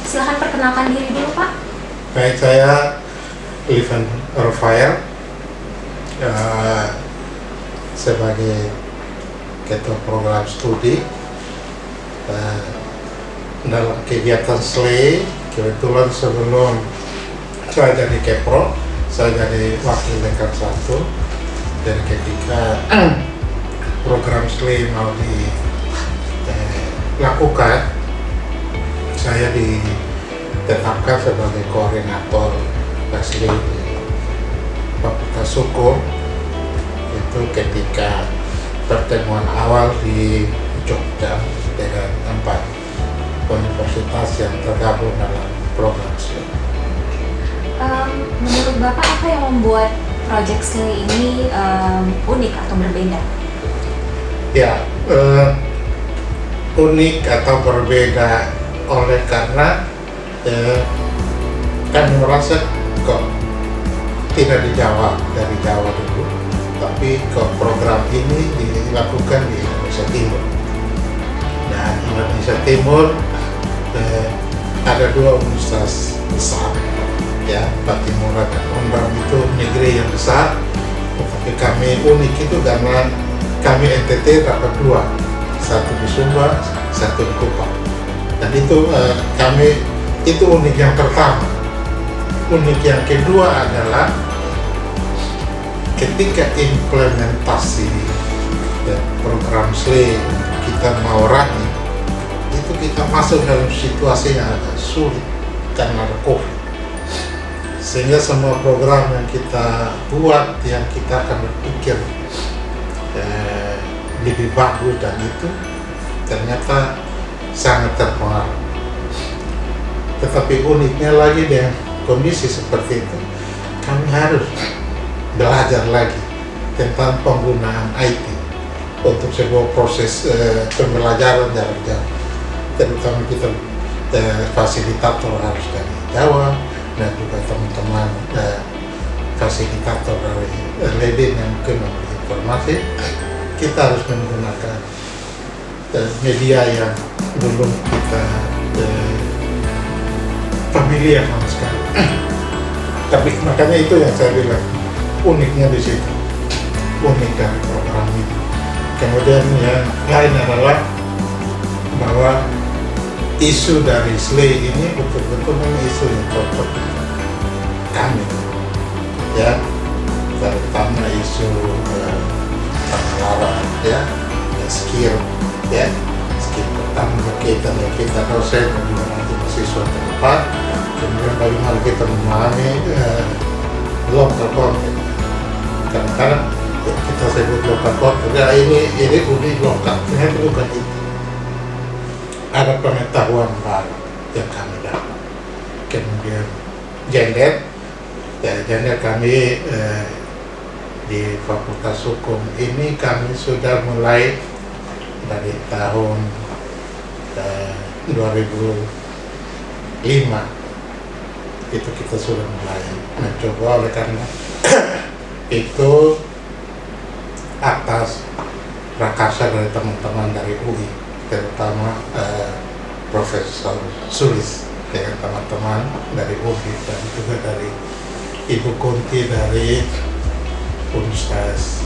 Silahkan perkenalkan diri dulu Pak. Baik, saya Ivan Rafael sebagai ketua program studi dalam kegiatan SLE. Kebetulan sebelum saya jadi Kepro, saya jadi wakil dekan 1, dan ketika program SLE mau dilakukan, saya ditetapkan sebagai koordinator SLE di Fakultas Hukum. Itu ketika pertemuan awal di Jogja dengan 4 universitas yang tergabung dalam program SLE. Menurut Bapak, apa yang membuat proyek SLE ini unik atau berbeda? Ya, unik atau berbeda oleh karena kami merasa kok tidak dijawab dari Jawa dulu, tapi kok program ini dilakukan di Indonesia Timur. Dan Indonesia Timur ada 2 universitas besar, ya, Patimura dan Unram, itu negeri yang besar. Tetapi kami unik itu karena kami NTT dapat 2, satu di Sumba, satu di Kupang. Dan itu kami itu unik yang pertama. Unik yang kedua adalah ketika implementasi program SLE kita mau raih, itu kita masuk dalam situasi yang agak sulit karena COVID. Sehingga semua program yang kita buat, yang kita akan berpikir lebih bagus, dan itu ternyata sangat terpengaruh. Tetapi uniknya lagi dengan kondisi seperti itu, kami harus belajar lagi tentang penggunaan IT untuk sebuah proses pembelajaran jarak jauh. Terutama kita fasilitator harus dari Jawa, dan juga teman-teman fasilitator dari LEDIN yang mungkin memberi informasi. Kita harus menggunakan media yang belum kita familiar sama sekali. Tapi makanya itu yang saya bilang uniknya di situ, unik dari program itu. Kemudian yang lain adalah bahwa isu dari SLE ini betul-betul memang isu yang cocok kami, ya, terutama isu pengelolaan, ya, skill pertama kita dosen dan juga nanti mahasiswa ke depan. Kemudian bagaimana kita memahami local content. Kadang-kadang kita sebut local content, ya ini unik lokal, ternyata bukan itu. Ada pengetahuan baru yang kami dapat. Kemudian gender kami di Fakultas Hukum ini kami sudah mulai dari tahun 2005 itu kita sudah mulai mencoba, oleh karena itu atas prakarsa dari teman-teman dari UI, terutama Profesor Sulis dengan teman-teman dari UI, dan juga dari Ibu Kunti dari Universitas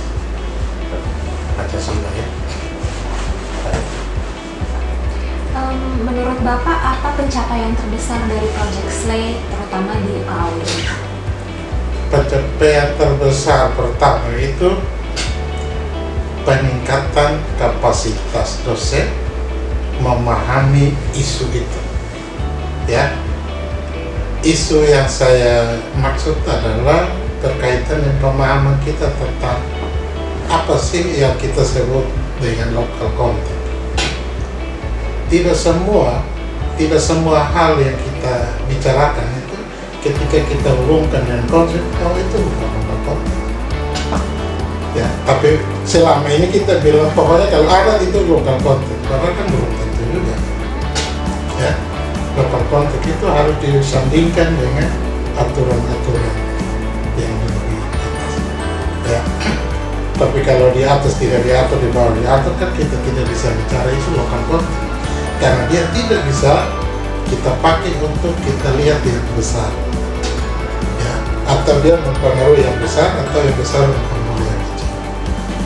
Pancasila, ya. Menurut Bapak, apa pencapaian terbesar dari proyek SLE, terutama di PAUD? Pencapaian terbesar pertama itu peningkatan kapasitas dosen memahami isu itu, ya. Isu yang saya maksud adalah berkaitan dengan pemahaman kita tentang apa sih yang kita sebut dengan local content. Tidak semua hal yang kita bicarakan itu ketika kita hubungkan dengan konsep, itu bukan local content. Ya, tapi selama ini kita bilang pokoknya kalau ada itu local content, padahal kan belum tentu juga. Ya, local content itu harus disandingkan dengan aturan-aturan yang lebih atas. Ya, tapi kalau di atas tidak diatur, di bawah diatur, kan kita tidak bisa bicara itu local content, karena dia tidak bisa kita pakai untuk kita lihat yang besar, ya, atau dia mempengaruhi yang besar atau yang besar mempengaruhi yang kecil.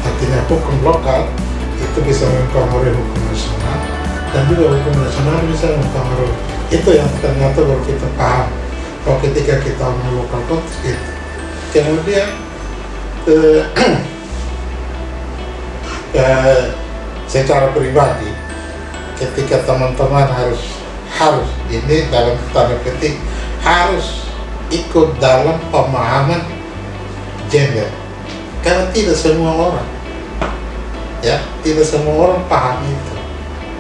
Artinya hukum lokal itu bisa mempengaruhi hukum nasional, dan juga hukum nasional bisa mempengaruhi. Itu yang ternyata baru kita paham kalau ketika kita ngomong lokal konteks itu. Kemudian secara pribadi, ketika teman-teman harus ini dalam tanda petik harus ikut dalam pemahaman gender, karena tidak semua orang, ya, tidak semua orang paham itu.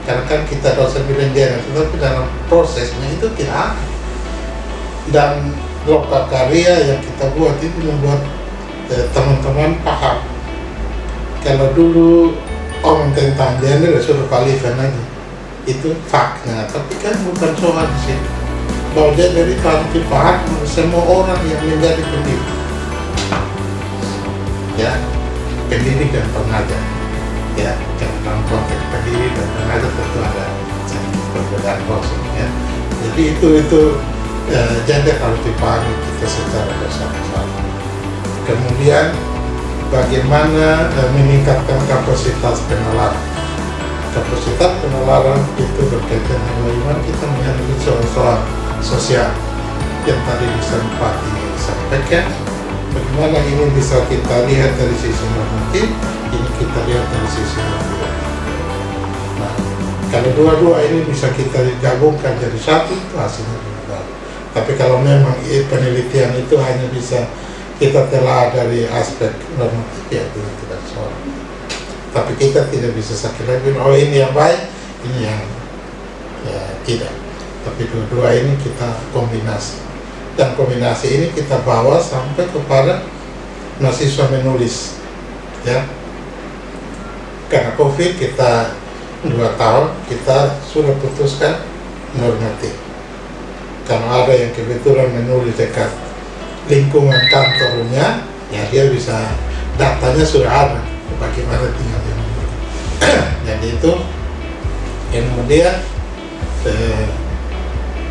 Karena kan kita dosen bilang gender, tetapi dalam prosesnya itu tidak ada. Dan lokal karya yang kita buat itu membuat teman-teman paham. Kalau dulu orang tentang gender sudah kalian aja, itu fakta, tapi kan bukan soal di situ. Bahwa gender itu harus dipahami oleh semua orang yang menjadi pendidik, ya, pendidik dan pengajar, ya. Dalam konteks pendidik dan pengajar tentu ada sedikit perbedaan konsepnya. Jadi itu gender harus dipahami kita secara bersama-sama. Kemudian bagaimana meningkatkan kapasitas penalaran. Kapasitas penalaran itu berkaitan dengan bagaimana kita menghadapi soal-soal sosial yang tadi bisa disampaikan. Bagaimana ini bisa kita lihat dari sisi normatif, ini kita lihat dari sisi normatif. Nah, kalau dua-dua ini bisa kita gabungkan jadi satu, itu hasilnya lebih bagus. Tapi kalau memang penelitian itu hanya bisa kita telah dari aspek normatif, ya itu tidak soal. Tapi kita tidak bisa sakit lagi, oh ini yang baik, ini yang tidak. Tapi dua-dua ini kita kombinasi, dan kombinasi ini kita bawa sampai kepada mahasiswa menulis, ya. Karena COVID kita 2 tahun kita sudah putuskan normatif. Kalau ada yang kebetulan menulis dekat lingkungan kantornya, ya dia bisa, datanya sudah ada, bagaimana tinggal dia menulis. Jadi itu kemudian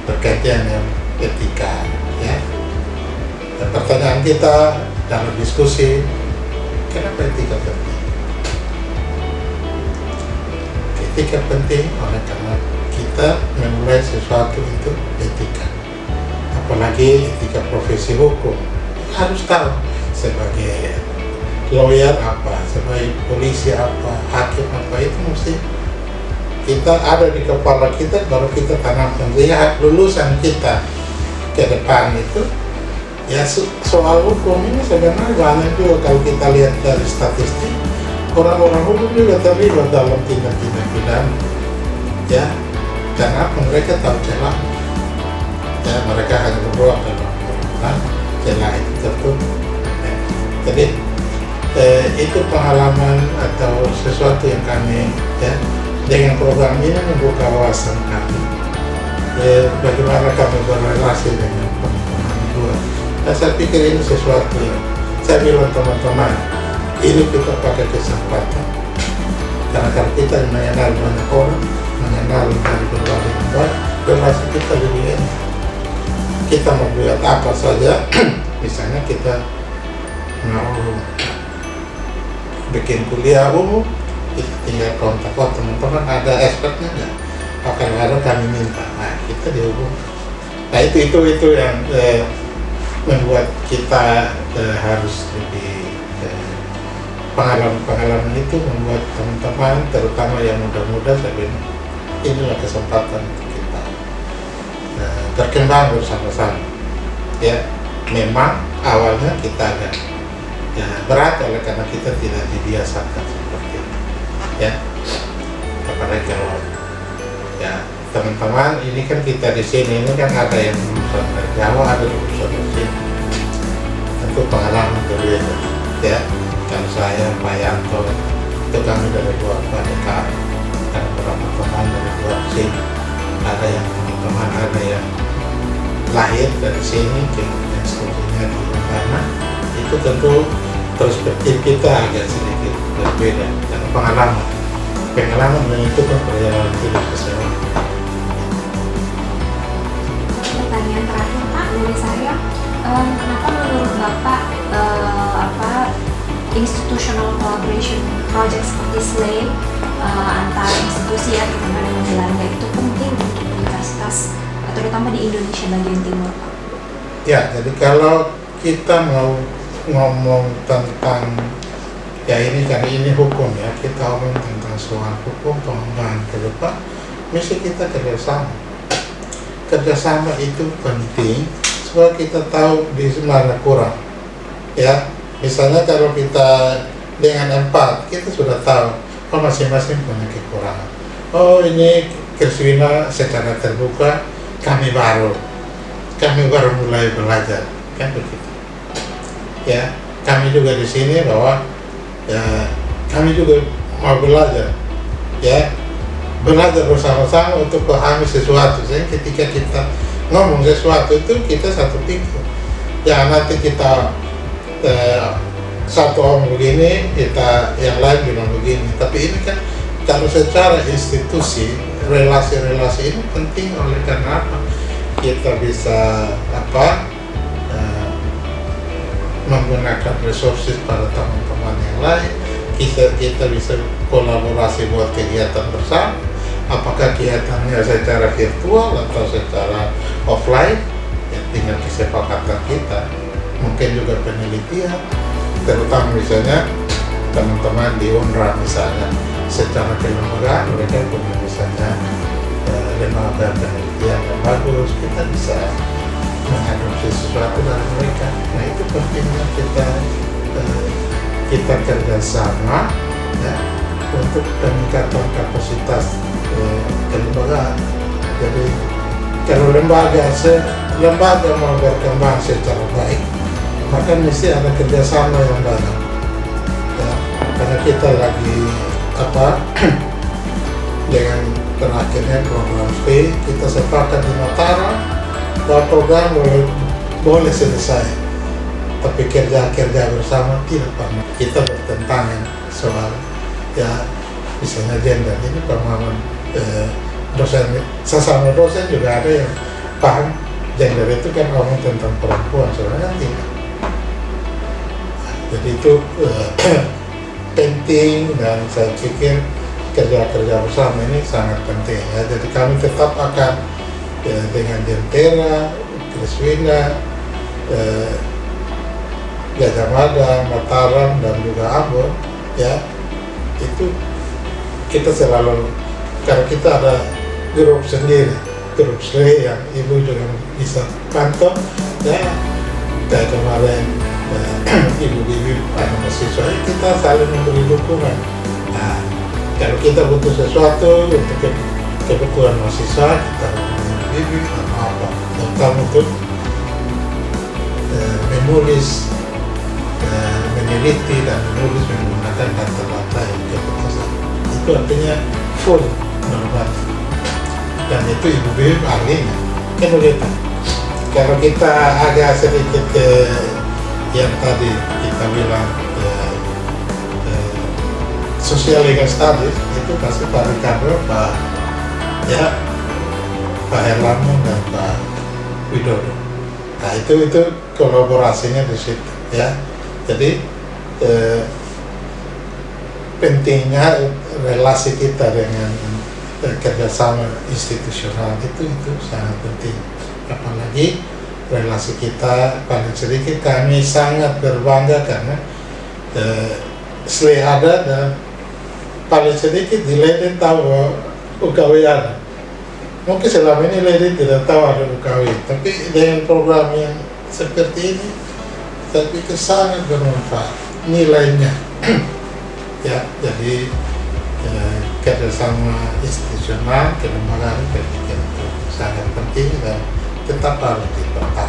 berkaitan dengan etika, ya. Dan pertanyaan kita dalam diskusi, kenapa etika penting? Etika penting oleh karena kita memulai sesuatu itu etika, apalagi etika profesi hukum. Harus tahu sebagai lawyer apa, sebagai polisi apa, hakim apa, itu mesti kita ada di kepala kita, baru kita tanamkan. Lihat lulusan kita ke depan itu, ya, soal hukum ini sebenarnya banyak juga. Kalau kita lihat dari statistik, orang-orang hukum juga terlibat dalam tindak-tindak pidana, ya, karena mereka tahu celah, ya, mereka hanya berdoa dalam perbuatan celah itu tertutup. Jadi itu pengalaman atau sesuatu yang kami, ya, dengan program ini membuka wawasan kami, bagaimana kami berrelasi dengan teman-teman luar. Dan saya pikir ini sesuatu yang saya bilang teman-teman, ini kita pakai kesempatan, karena kalau kita mengenal banyak orang, mengenal dari berbagai tempat, relasi kita lebih enak. Kita mau buat apa saja, misalnya kita mau bikin kuliah umum, kita tinggal kontak, oh teman-teman ada expertnya nggak? Akan ada, kami minta, nah kita dihubung. Nah itu yang membuat kita harus lebih pengalaman itu membuat teman-teman, terutama yang muda-muda, saya bilang inilah kesempatan untuk kita berkembang bersama-sama. Ya, memang awalnya kita agak berat oleh karena kita tidak dibiasakan seperti itu, ya. Apalagi kalau, ya, teman-teman ini kan kita di sini ini kan ada yang lulusan dari Jawa, ada lulusan dari sini, tentu pengalaman berbeda, ya. Kalau saya, Pak Yanto, itu kami dari luar Padeka, ada beberapa teman dari luar sini, ada yang teman-teman, ada yang lahir dari sini, kemudian studinya di mana, itu tentu perspektif kita agak sedikit berbeda, dan pengalaman menentukan perjalanan hidup seseorang. pertanyaan terakhir Pak dari saya, kenapa menurut Bapak institutional collaboration project seperti SLAY antar institusi ya, terutama dengan Belanda itu penting untuk universitas, terutama di Indonesia bagian timur Pak? Ya, jadi kalau kita mau ngomong tentang ya ini karena ini hukum ya, kita ngomong tentang soal hukum pengembangan ke depan, mesti kita kerjasama. Kerjasama itu penting supaya kita tahu di mana kurang. Ya, misalnya kalau kita dengan empat, kita sudah tahu oh masing-masing punya kekurangan. Oh ini Kriswina secara terbuka, kami baru mulai belajar, kan begitu. Ya, kami juga di sini bahwa ya kami juga mau belajar, ya belajar bersama-sama untuk pahami sesuatu. Jadi ketika kita ngomong sesuatu itu kita satu pikir. Jangan nanti kita satu orang begini, kita yang lain bilang begini. Tapi ini kan kalau secara institusi relasi-relasi ini penting oleh karena apa? Kita bisa menggunakan resources pada teman-teman yang lain. Kita bisa kolaborasi buat kegiatan bersama. Apakah kegiatannya secara virtual atau secara offline, ya tinggal kesepakatan kita. Mungkin juga penelitian, terutama misalnya teman-teman di UNRWA misalnya, secara kelembagaan mereka punya misalnya lembaga penelitian yang bagus, kita bisa mengadopsi sesuatu dari mereka. Nah itu pentingnya kita kerjasama ya, untuk peningkatan kapasitas kelembagaan. Jadi kalau lembaga mau berkembang secara baik, maka mesti ada kerjasama yang banyak. Ya, karena kita lagi dengan terakhirnya program SPE, kita sepakat di Mataram bahwa program boleh selesai, tapi kerja bersama tidak pernah. Kita bertentangan soal ya misalnya gender. Ini pemahaman dosen, sesama dosen juga ada yang paham gender itu kan ngomong tentang perempuan, sebenarnya tidak. Jadi itu penting, dan saya pikir kerja bersama ini sangat penting ya. Jadi kami tetap akan dengan Jentera, Kriswina, Gajah Mada, Mataram, dan juga Ambon ya, itu kita selalu, karena kita ada grup sendiri, grup SLAY yang ibu juga bisa pantau ya, kayak kemarin ibu-ibu mahasiswa kita saling memberi dukungan. Nah, kalau kita butuh sesuatu untuk kebutuhan mahasiswa, kita hubungi ibu atau apa, terutama untuk menulis, meneliti dan menulis menggunakan data-data yang keputusan. Itu artinya full normatif, dan itu ibu-ibu ahlinya. Kan begitu. Kalau kita agak sedikit yang tadi kita bilang social legal studies, itu pasti Pak Ricardo, Pak Herlambang dan Pak Widodo. Nah itu kolaborasinya di situ ya. Jadi pentingnya relasi kita dengan kerjasama institusional itu sangat penting. Apalagi relasi kita, paling sedikit kami sangat berbangga karena SLAY ada, dan paling sedikit di Leiden tahu bahwa UKW ada. Mungkin selama ini Leiden tidak tahu ada UKW, tapi dengan program yang seperti ini saya pikir sangat bermanfaat nilainya. Ya, jadi kerjasama institusional, kelembagaan, itu sangat penting dan tetap harus dipertahankan.